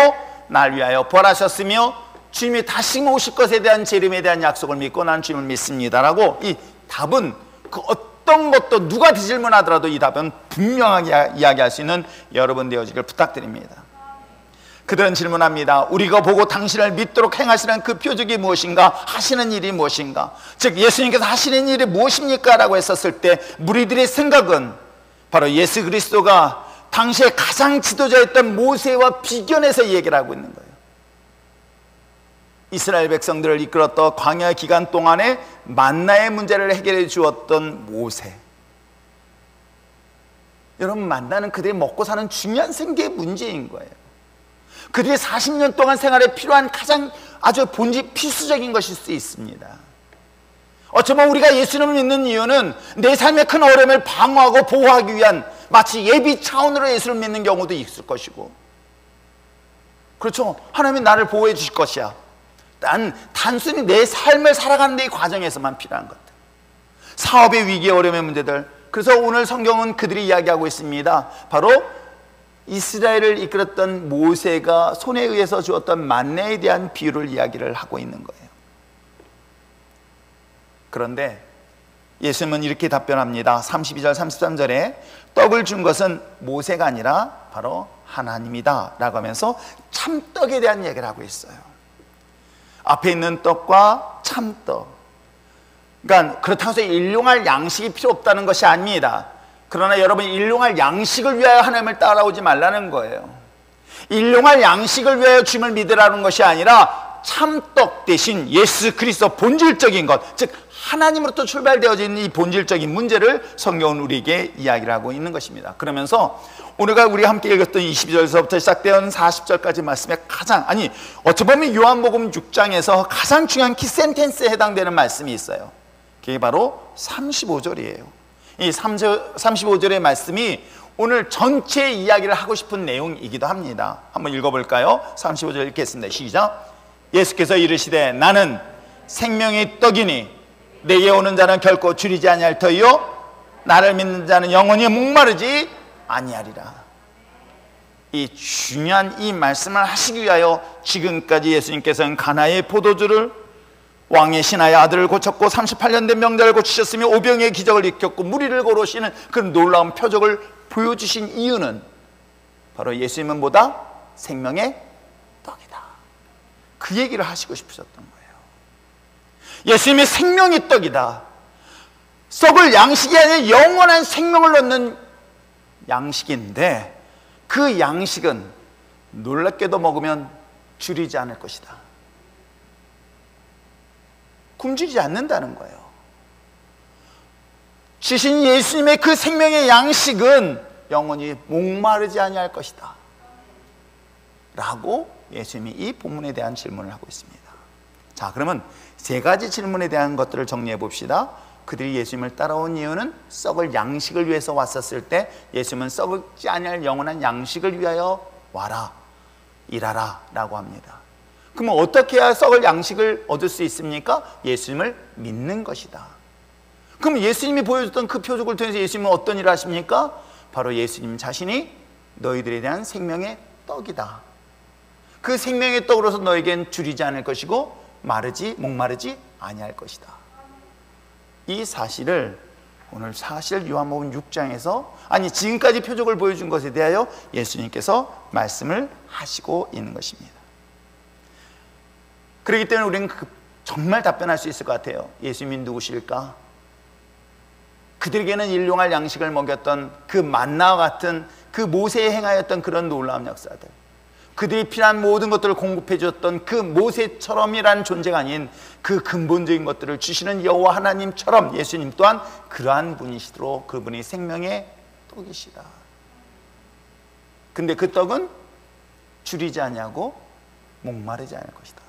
날 위하여 부활하셨으며 주님이 다시 오실 것에 대한 재림에 대한 약속을 믿고 나는 주님을 믿습니다라고 이 답은 그 어떤 것도 누가 질문하더라도 이 답은 분명하게 이야기할 수 있는 여러분 되어지길 부탁드립니다. 그들은 질문합니다. 우리가 보고 당신을 믿도록 행하시는 그 표적이 무엇인가? 하시는 일이 무엇인가? 즉 예수님께서 하시는 일이 무엇입니까? 라고 했었을 때 무리들의 생각은 바로 예수 그리스도가 당시에 가장 지도자였던 모세와 비견해서 얘기를 하고 있는 거예요. 이스라엘 백성들을 이끌었던 광야 기간 동안에 만나의 문제를 해결해 주었던 모세. 여러분, 만나는 그들이 먹고 사는 중요한 생계의 문제인 거예요. 그들이 40년 동안 생활에 필요한 가장 아주 필수적인 것일 수 있습니다. 어쩌면 우리가 예수님을 믿는 이유는 내 삶의 큰 어려움을 방어하고 보호하기 위한 마치 예비 차원으로 예수를 믿는 경우도 있을 것이고, 그렇죠. 하나님이 나를 보호해 주실 것이야. 난 단순히 내 삶을 살아가는 데 이 과정에서만 필요한 것들, 사업의 위기, 어려움의 문제들. 그래서 오늘 성경은 그들이 이야기하고 있습니다. 바로 이스라엘을 이끌었던 모세가 손에 의해서 주었던 만나에 대한 비유를 이야기를 하고 있는 거예요. 그런데 예수님은 이렇게 답변합니다. 32절 33절에 떡을 준 것은 모세가 아니라 바로 하나님이다 라고 하면서 참떡에 대한 이야기를 하고 있어요. 앞에 있는 떡과 참떡, 그러니까 그렇다고 해서 일용할 양식이 필요 없다는 것이 아닙니다. 그러나 여러분, 일용할 양식을 위하여 하나님을 따라오지 말라는 거예요. 일용할 양식을 위하여 주님을 믿으라는 것이 아니라 참떡 대신 예수 그리스도 본질적인 것, 즉 하나님으로부터 출발되어져 있는 이 본질적인 문제를 성경은 우리에게 이야기를 하고 있는 것입니다. 그러면서 오늘과 우리 함께 읽었던 22절에서부터 시작되는 40절까지 말씀에 어찌 보면 요한복음 6장에서 가장 중요한 키 센텐스에 해당되는 말씀이 있어요. 그게 바로 35절이에요. 이 35절의 말씀이 오늘 전체 이야기를 하고 싶은 내용이기도 합니다. 한번 읽어볼까요? 35절 읽겠습니다. 시작. 예수께서 이르시되 나는 생명의 떡이니 내게 오는 자는 결코 줄이지 아니할 터이요 나를 믿는 자는 영원히 목마르지 아니하리라. 이 중요한 이 말씀을 하시기 위하여 지금까지 예수님께서는 가나의 포도주를, 왕의 신하의 아들을 고쳤고 38년 된 명자를 고치셨으며 오병의 기적을 일으켰고 무리를 거르시는 그 놀라운 표적을 보여주신 이유는 바로 예수님은 뭐다? 생명의 떡이다. 그 얘기를 하시고 싶으셨던 거예요. 예수님이 생명의 떡이다. 썩을 양식이 아니라 영원한 생명을 얻는 양식인데, 그 양식은 놀랍게도 먹으면 줄이지 않을 것이다. 굶주리지 않는다는 거예요. 주신 예수님의 그 생명의 양식은 영원히 목마르지 아니할 것이다 라고 예수님이 이 본문에 대한 질문을 하고 있습니다. 자, 그러면 세 가지 질문에 대한 것들을 정리해 봅시다. 그들이 예수님을 따라온 이유는 썩을 양식을 위해서 왔었을 때 예수님은 썩지 아니할 영원한 양식을 위하여 와라, 일하라 라고 합니다. 그러면 어떻게 해야 썩을 양식을 얻을 수 있습니까? 예수님을 믿는 것이다. 그럼 예수님이 보여줬던 그 표적을 통해서 예수님은 어떤 일을 하십니까? 바로 예수님 자신이 너희들에 대한 생명의 떡이다. 그 생명의 떡으로서 너에겐 줄이지 않을 것이고 목마르지 아니할 것이다. 이 사실을 오늘 사실 요한복음 6장에서 지금까지 표적을 보여준 것에 대하여 예수님께서 말씀을 하시고 있는 것입니다. 그렇기 때문에 우리는 정말 답변할 수 있을 것 같아요. 예수님이 누구실까? 그들에게는 일용할 양식을 먹였던 그 만나와 같은 그 모세에 행하였던 그런 놀라운 역사들, 그들이 필요한 모든 것들을 공급해 주었던 그 모세처럼이라는 존재가 아닌 그 근본적인 것들을 주시는 여호와 하나님처럼 예수님 또한 그러한 분이시도록 그분이 생명의 떡이시다. 근데 그 떡은 줄이지 아니하고 목마르지 않을 것이다.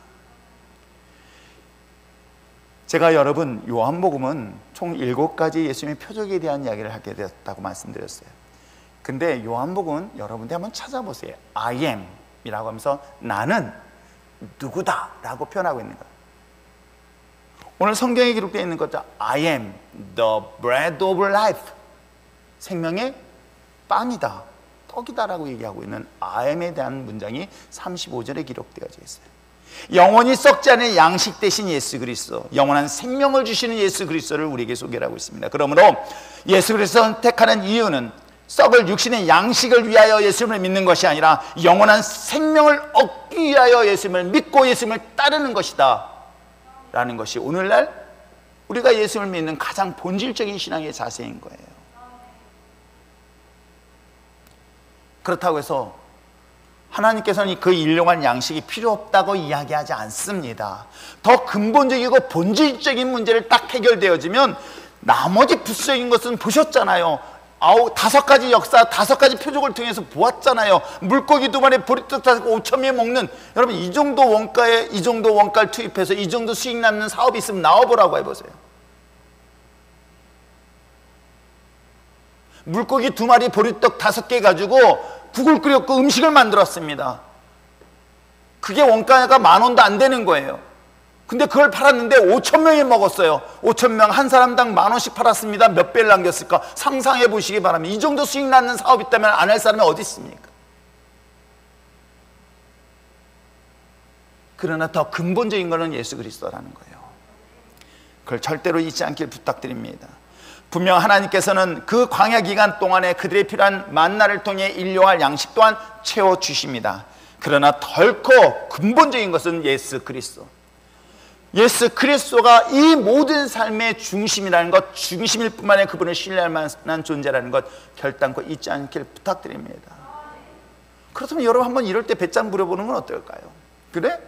제가 여러분 요한복음은 총 7가지 예수님의 표적에 대한 이야기를 하게 되었다고 말씀드렸어요. 근데 요한복음은 여러분들 한번 찾아보세요. I am 이라고 하면서 나는 누구다 라고 표현하고 있는 거예요. 오늘 성경에 기록되어 있는 것도 I am the bread of life, 생명의 빵이다, 떡이다 라고 얘기하고 있는 I am에 대한 문장이 35절에 기록되어져 있어요. 영원히 썩지 않은 양식 대신 예수 그리스도, 영원한 생명을 주시는 예수 그리스도를 우리에게 소개를 하고 있습니다. 그러므로 예수 그리스도를 선택하는 이유는 썩을 육신의 양식을 위하여 예수님을 믿는 것이 아니라 영원한 생명을 얻기 위하여 예수님을 믿고 예수님을 따르는 것이다 라는 것이 오늘날 우리가 예수님을 믿는 가장 본질적인 신앙의 자세인 거예요. 그렇다고 해서 하나님께서는 그 일용할 양식이 필요 없다고 이야기하지 않습니다. 더 근본적이고 본질적인 문제를 딱 해결되어지면 나머지 부수적인 것은 보셨잖아요. 5가지 역사, 5가지 표적을 통해서 보았잖아요. 물고기 2마리, 보리떡 5, 5,000명 먹는, 여러분 이 정도 원가에 이 정도 원가를 투입해서 이 정도 수익 남는 사업이 있으면 나와보라고 해보세요. 물고기 2마리, 보리떡 5개 가지고 국을 끓였고 음식을 만들었습니다. 그게 원가가 10,000원도 안 되는 거예요. 근데 그걸 팔았는데 5,000명이 먹었어요. 5,000명 한 사람당 10,000원씩 팔았습니다. 몇 배를 남겼을까? 상상해 보시기 바랍니다. 이 정도 수익 나는 사업이 있다면 안 할 사람이 어디 있습니까? 그러나 더 근본적인 것은 예수 그리스도라는 거예요. 그걸 절대로 잊지 않길 부탁드립니다. 분명 하나님께서는 그 광야 기간 동안에 그들의 필요한 만나를 통해 일용할 양식 또한 채워주십니다. 그러나 덜컥 근본적인 것은 예수 그리스도. 예수 그리스도가 이 모든 삶의 중심이라는 것, 중심일 뿐만 아니라 그분을 신뢰할 만한 존재라는 것 결단코 잊지 않길 부탁드립니다. 그렇다면 여러분 한번 이럴 때 배짱 부려보는 건 어떨까요? 그래?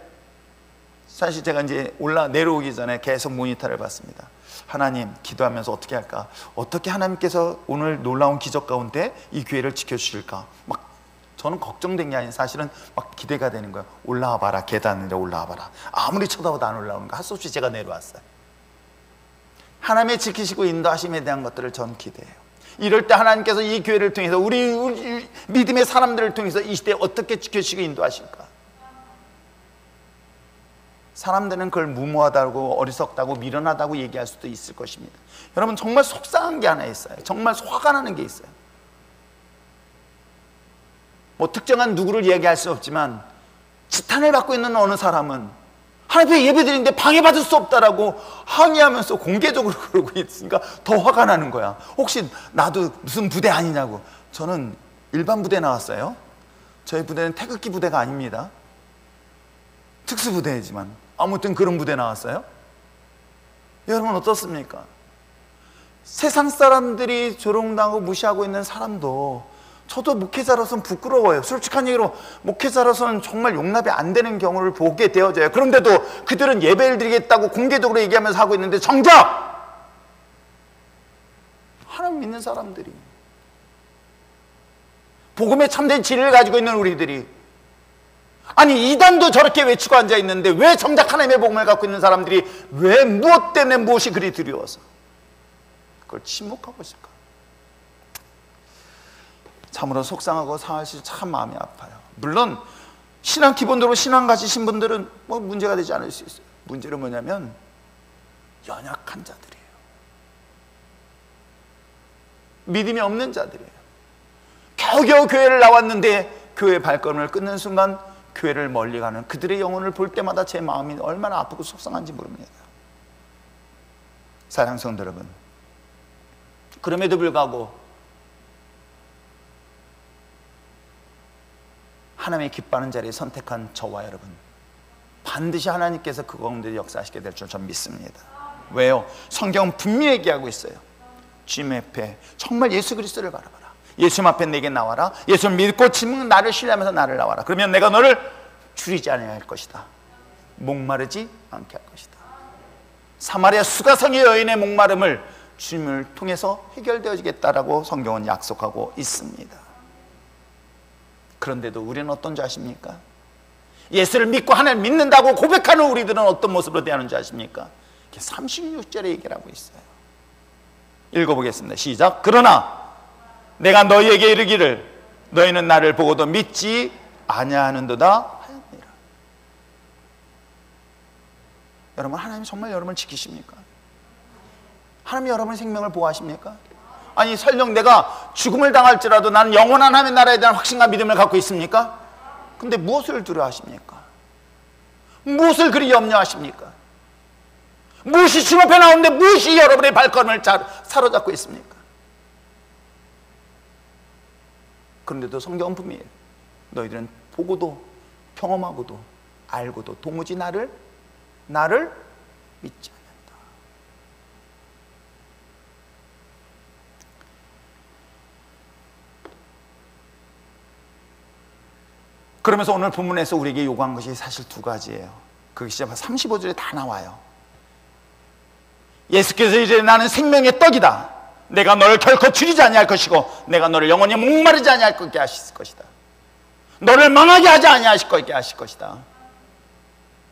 사실 제가 이제 내려오기 전에 계속 모니터를 봤습니다. 하나님, 기도하면서 어떻게 할까? 어떻게 하나님께서 오늘 놀라운 기적 가운데 이 교회를 지켜주실까? 막 저는 걱정된 게 아니라 사실은 막 기대가 되는 거예요. 올라와 봐라, 계단 위로 올라와 봐라. 아무리 쳐다봐도 안 올라오는 거 할 수 없이 제가 내려왔어요. 하나님의 지키시고 인도하심에 대한 것들을 전 기대해요. 이럴 때 하나님께서 이 교회를 통해서 우리 믿음의 사람들을 통해서 이 시대에 어떻게 지켜주시고 인도하실까? 사람들은 그걸 무모하다고 어리석다고 미련하다고 얘기할 수도 있을 것입니다. 여러분 정말 속상한 게 하나 있어요. 정말 화가 나는 게 있어요. 뭐 특정한 누구를 이야기할 수 없지만 지탄을 받고 있는 어느 사람은 하나님 앞에 예배드리는데 방해받을 수 없다라고 항의하면서 공개적으로 그러고 있으니까 더 화가 나는 거야. 혹시 나도 무슨 부대 아니냐고. 저는 일반 부대 나왔어요. 저희 부대는 태극기 부대가 아닙니다. 특수부대이지만 아무튼 그런 부대 나왔어요. 여러분 어떻습니까? 세상 사람들이 조롱당하고 무시하고 있는 사람도 저도 목회자로서는 부끄러워요. 솔직한 얘기로 목회자로서는 정말 용납이 안 되는 경우를 보게 되어져요. 그런데도 그들은 예배를 드리겠다고 공개적으로 얘기하면서 하고 있는데 정작 하나님 믿는 사람들이, 복음의 참된 진리를 가지고 있는 우리들이, 아니 이단도 저렇게 외치고 앉아 있는데 왜 정작 하나님의 복음을 갖고 있는 사람들이 왜 무엇 때문에 무엇이 그리 두려워서 그걸 침묵하고 있을까? 참으로 속상하고 상하시 참 마음이 아파요. 물론 신앙 기본적으로 신앙 가지신 분들은 뭐 문제가 되지 않을 수 있어요. 문제는 뭐냐면 연약한 자들이에요. 믿음이 없는 자들이에요. 겨우겨우 교회를 나왔는데 교회 발걸음을 끊는 순간 교회를 멀리 가는 그들의 영혼을 볼 때마다 제 마음이 얼마나 아프고 속상한지 모릅니다. 사랑하는 성도 여러분, 그럼에도 불구하고 하나님의 기뻐하는 자리에 선택한 저와 여러분, 반드시 하나님께서 그 가운데 역사하시게 될 줄 전 믿습니다. 왜요? 성경은 분명히 얘기하고 있어요. 주님 앞에 정말 예수 그리스도를 바라봐라. 예수 앞에 내게 나와라. 예수를 믿고 지금 나를 신뢰하면서 나를 나와라. 그러면 내가 너를 줄이지 아니할 것이다. 목마르지 않게 할 것이다. 사마리아 수가성의 여인의 목마름을 주님을 통해서 해결되어지겠다라고 성경은 약속하고 있습니다. 그런데도 우리는 어떤 줄 아십니까? 예수를 믿고 하나님을 믿는다고 고백하는 우리들은 어떤 모습으로 대하는 줄 아십니까? 36절에 얘기를 하고 있어요. 읽어보겠습니다. 시작. 그러나 내가 너희에게 이르기를 너희는 나를 보고도 믿지 아니하는도다 하였느니라. 여러분, 하나님 정말 여러분을 지키십니까? 하나님이 여러분의 생명을 보호하십니까? 아니 설령 내가 죽음을 당할지라도 나는 영원한 하나님의 나라에 대한 확신과 믿음을 갖고 있습니까? 근데 무엇을 두려워하십니까? 무엇을 그리 염려하십니까? 무엇이 주님 앞에 나오는데 무엇이 여러분의 발걸음을 사로잡고 있습니까? 그런데도 성경은 분명해요. 너희들은 보고도 경험하고도 알고도 도무지 나를 믿지 않는다. 그러면서 오늘 본문에서 우리에게 요구한 것이 사실 두 가지예요. 그게 시작 35절에 다 나와요. 예수께서 이제 나는 생명의 떡이다. 내가 너를 결코 줄이지 아니할 것이고 내가 너를 영원히 목마르지 아니할 것게 하실 것이다. 너를 망하게 하지 아니하실 것게 하실 것이다.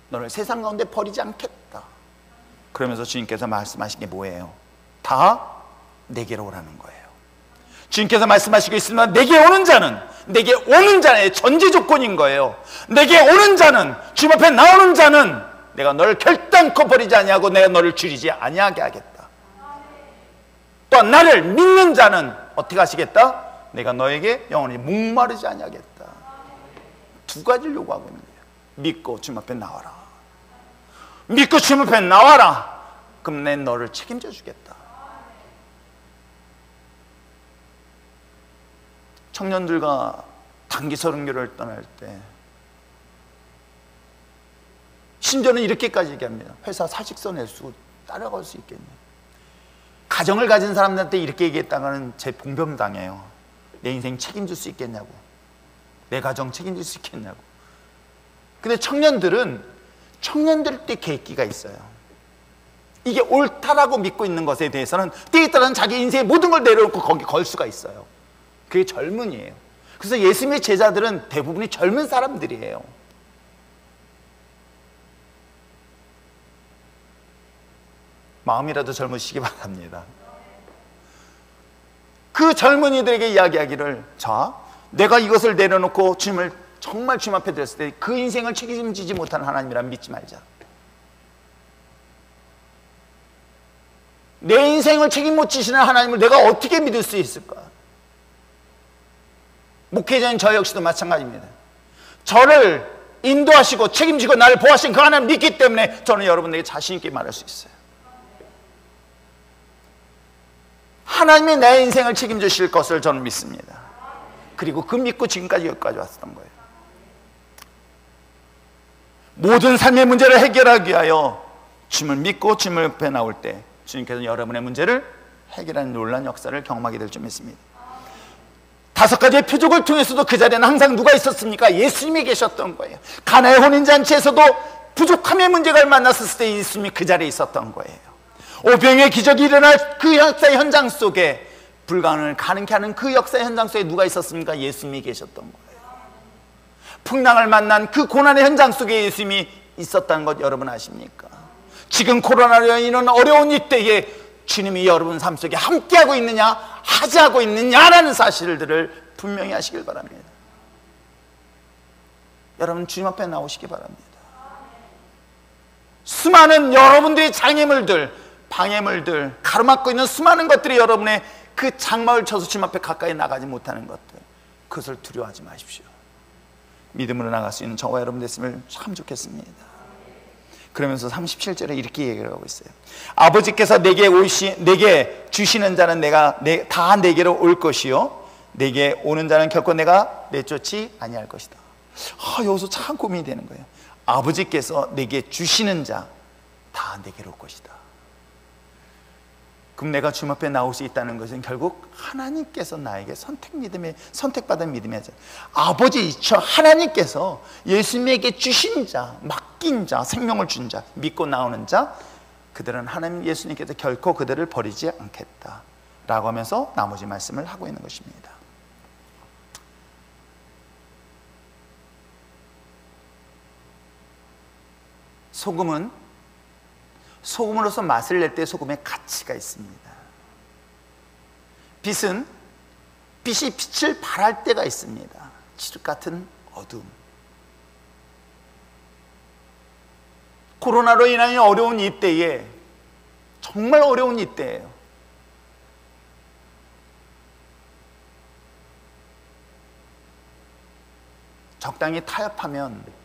너를 세상 가운데 버리지 않겠다. 그러면서 주님께서 말씀하신 게 뭐예요? 다 내게로 오라는 거예요. 주님께서 말씀하시고 있습니다. 내게 오는 자의 전제 조건인 거예요. 내게 오는 자는, 주님 앞에 나오는 자는 내가 너를 결단코 버리지 아니하고 내가 너를 줄이지 아니하게 하겠다. 또한 나를 믿는 자는 어떻게 하시겠다? 내가 너에게 영원히 목마르지 아니하겠다. 두 가지를 요구하고 있는 거예요. 믿고 주님 앞에 나와라. 믿고 주님 앞에 나와라. 그럼 내 너를 책임져 주겠다. 청년들과 단기 설교를 떠날 때 심지어는 이렇게까지 얘기합니다. 회사 사직서 낼 수 따라갈 수 있겠냐. 가정을 가진 사람들한테 이렇게 얘기했다가는 제 봉변당해요. 내 인생 책임질 수 있겠냐고, 내 가정 책임질 수 있겠냐고. 근데 청년들 때 계획기가 있어요. 이게 옳다라고 믿고 있는 것에 대해서는 때에 따라서는 자기 인생의 모든 걸 내려놓고 거기 걸 수가 있어요. 그게 젊은이에요. 그래서 예수님의 제자들은 대부분이 젊은 사람들이에요. 마음이라도 젊으시기 바랍니다. 그 젊은이들에게 이야기하기를, 자, 내가 이것을 내려놓고 주님을 정말 주님 앞에 드렸을 때 그 인생을 책임지지 못하는 하나님이란 믿지 말자. 내 인생을 책임 못 지시는 하나님을 내가 어떻게 믿을 수 있을까? 목회자인 저 역시도 마찬가지입니다. 저를 인도하시고 책임지고 나를 보호하신 그 하나님 믿기 때문에 저는 여러분에게 자신 있게 말할 수 있어요. 하나님이 내 인생을 책임지실 것을 저는 믿습니다. 그리고 그 믿고 지금까지 여기까지 왔었던 거예요. 모든 삶의 문제를 해결하기 위하여 주님을 믿고 주님 옆에 나올 때 주님께서는 여러분의 문제를 해결하는 놀라운 역사를 경험하게 될 줄 믿습니다. 5가지의 표적을 통해서도 그 자리에는 항상 누가 있었습니까? 예수님이 계셨던 거예요. 가나의 혼인잔치에서도 부족함의 문제가 만났을 때 예수님이 그 자리에 있었던 거예요. 오병의 기적이 일어날 그 역사의 현장 속에, 불가능을 가능케 하는 그 역사의 현장 속에 누가 있었습니까? 예수님이 계셨던 거예요. 풍랑을 만난 그 고난의 현장 속에 예수님이 있었다는 것 여러분 아십니까? 지금 코로나로 인한 어려운 이때에 주님이 여러분 삶 속에 함께하고 있느냐, 하자고 있느냐라는 사실들을 분명히 하시길 바랍니다. 여러분 주님 앞에 나오시기 바랍니다. 수많은 여러분들의 장애물들, 방해물들, 가로막고 있는 수많은 것들이 여러분의 그 장막을 쳐서 주님 앞에 가까이 나가지 못하는 것들, 그것을 두려워하지 마십시오. 믿음으로 나갈 수 있는 저와 여러분 됐으면 참 좋겠습니다. 그러면서 37절에 이렇게 얘기를 하고 있어요. 아버지께서 내게 주시는 자는 다 내게로 올 것이요, 내게 오는 자는 결코 내가 내쫓지 아니할 것이다. 여기서 참 고민이 되는 거예요. 아버지께서 내게 주시는 자 다 내게로 올 것이다. 그럼 내가 주님 앞에 나올 수 있다는 것은 결국 하나님께서 나에게 선택받은 믿음이 하죠. 아버지이셔 하나님께서 예수님에게 주신 자, 맡긴 자, 생명을 준 자, 믿고 나오는 자, 그들은 하나님 예수님께서 결코 그들을 버리지 않겠다 라고 하면서 나머지 말씀을 하고 있는 것입니다. 소금으로서 맛을 낼 때 소금의 가치가 있습니다. 빛이 빛을 발할 때가 있습니다. 칠흑 같은 어둠. 코로나로 인한 어려운 이때에, 정말 어려운 이때예요. 적당히 타협하면,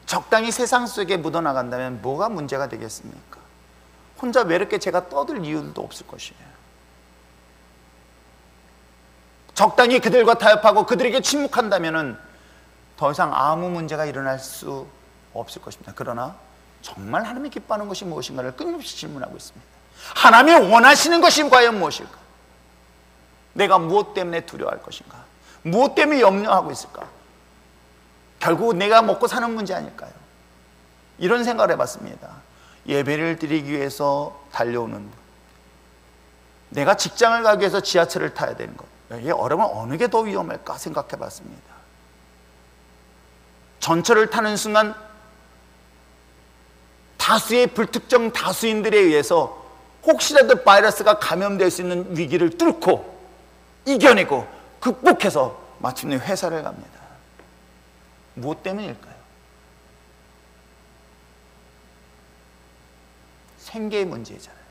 적당히 세상 속에 묻어나간다면 뭐가 문제가 되겠습니까? 혼자 외롭게 제가 떠들 이유도 없을 것이에요. 적당히 그들과 타협하고 그들에게 침묵한다면 더 이상 아무 문제가 일어날 수 없을 것입니다. 그러나 정말 하나님이 기뻐하는 것이 무엇인가를 끊임없이 질문하고 있습니다. 하나님이 원하시는 것이 과연 무엇일까? 내가 무엇 때문에 두려워할 것인가? 무엇 때문에 염려하고 있을까? 결국 내가 먹고 사는 문제 아닐까요? 이런 생각을 해봤습니다. 예배를 드리기 위해서 달려오는 것, 내가 직장을 가기 위해서 지하철을 타야 되는 것, 여러분 어느 게 더 위험할까 생각해봤습니다. 전철을 타는 순간 다수의 불특정 다수인들에 의해서 혹시라도 바이러스가 감염될 수 있는 위기를 뚫고 이겨내고 극복해서 마침내 회사를 갑니다. 무엇 때문일까요? 생계의 문제잖아요.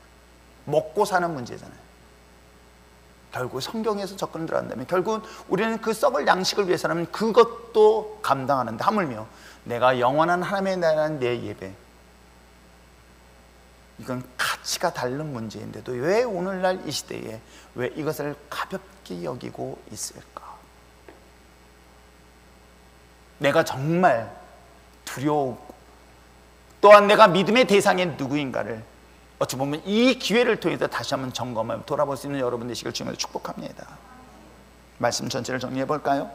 먹고 사는 문제잖아요. 결국 성경에서 접근 들어간다면 결국 우리는 그 썩을 양식을 위해서라면 그것도 감당하는데, 하물며 내가 영원한 하나님에 대한 내 예배, 이건 가치가 다른 문제인데도 왜 오늘날 이 시대에 왜 이것을 가볍게 여기고 있을까? 내가 정말 두려웠고 또한 내가 믿음의 대상이 누구인가를 어찌 보면 이 기회를 통해서 다시 한번 점검하며 돌아볼 수 있는 여러분 되시길 주님으로 축복합니다. 말씀 전체를 정리해 볼까요?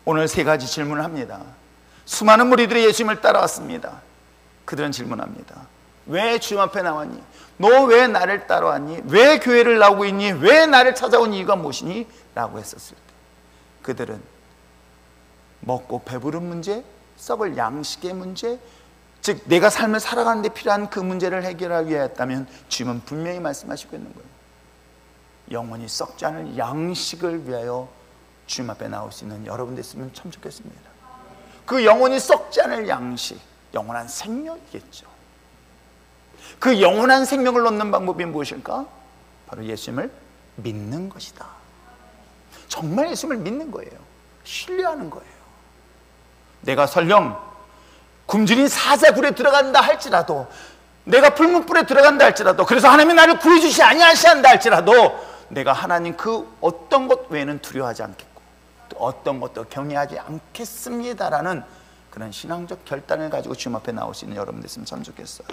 오늘 세 가지 질문을 합니다. 수많은 무리들이 예수님을 따라왔습니다. 그들은 질문합니다. 왜 주님 앞에 나왔니? 너 왜 나를 따라왔니? 왜 교회를 나오고 있니? 왜 나를 찾아온 이유가 무엇이니? 라고 했었을 때 그들은 먹고 배부른 문제, 썩을 양식의 문제, 즉 내가 삶을 살아가는 데 필요한 그 문제를 해결하기 위하였다면 주님은 분명히 말씀하시고 있는 거예요. 영원히 썩지 않을 양식을 위하여 주님 앞에 나올 수 있는 여러분 됐으면 참 좋겠습니다. 그 영원히 썩지 않을 양식, 영원한 생명이겠죠. 그 영원한 생명을 얻는 방법이 무엇일까? 바로 예수님을 믿는 것이다. 정말 예수님을 믿는 거예요. 신뢰하는 거예요. 내가 설령 굶주린 사자굴에 들어간다 할지라도, 내가 풀문불에 들어간다 할지라도, 그래서 하나님이 나를 구해주시 아니하시한다 할지라도 내가 하나님 그 어떤 것 외에는 두려워하지 않겠고 또 어떤 것도 경외하지 않겠습니다라는 그런 신앙적 결단을 가지고 주님 앞에 나올 수 있는 여러분 됐으면 참 좋겠어요.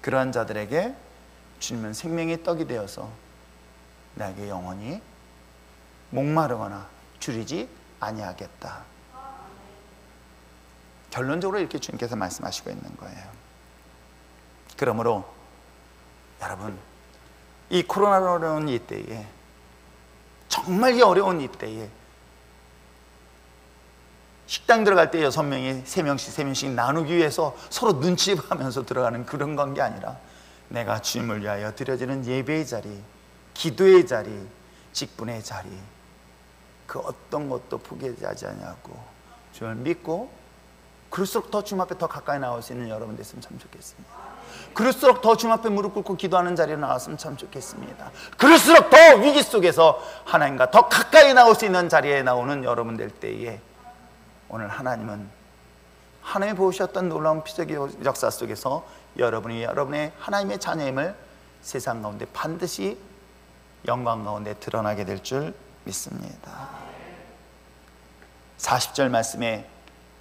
그러한 자들에게 주님은 생명의 떡이 되어서 나에게 영원히 목마르거나 줄이지 아니하겠다. 결론적으로 이렇게 주님께서 말씀하시고 있는 거예요. 그러므로 여러분, 이 코로나로 어려운 이 때에, 정말 이 어려운 이 때에 식당 들어갈 때 6명이 3명씩 나누기 위해서 서로 눈치 보면서 들어가는 그런 건 게 아니라 내가 주님을 위하여 드려지는 예배의 자리, 기도의 자리, 직분의 자리, 그 어떤 것도 포기하지 않냐고 주님을 믿고, 그럴수록 더 주님 앞에 더 가까이 나올 수 있는 여러분 됐으면 참 좋겠습니다. 그럴수록 더 주님 앞에 무릎 꿇고 기도하는 자리에 나왔으면 참 좋겠습니다. 그럴수록 더 위기 속에서 하나님과 더 가까이 나올 수 있는 자리에 나오는 여러분 될 때에 오늘 하나님은 하나님이 보셨던 놀라운 피적의 역사 속에서 여러분이 여러분의 하나님의 자녀임을 세상 가운데 반드시 영광 가운데 드러나게 될 줄 믿습니다. 40절 말씀에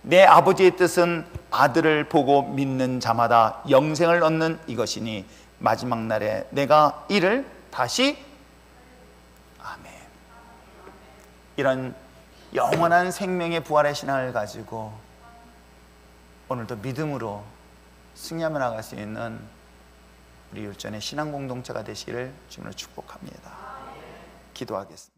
내 아버지의 뜻은 아들을 보고 믿는 자마다 영생을 얻는 이것이니 마지막 날에 내가 이를 다시, 아멘. 이런 영원한 생명의 부활의 신앙을 가지고 오늘도 믿음으로 승리하며 나갈 수 있는 우리 율전의 신앙 공동체가 되시기를 주님으로 축복합니다. 기도하겠습니다.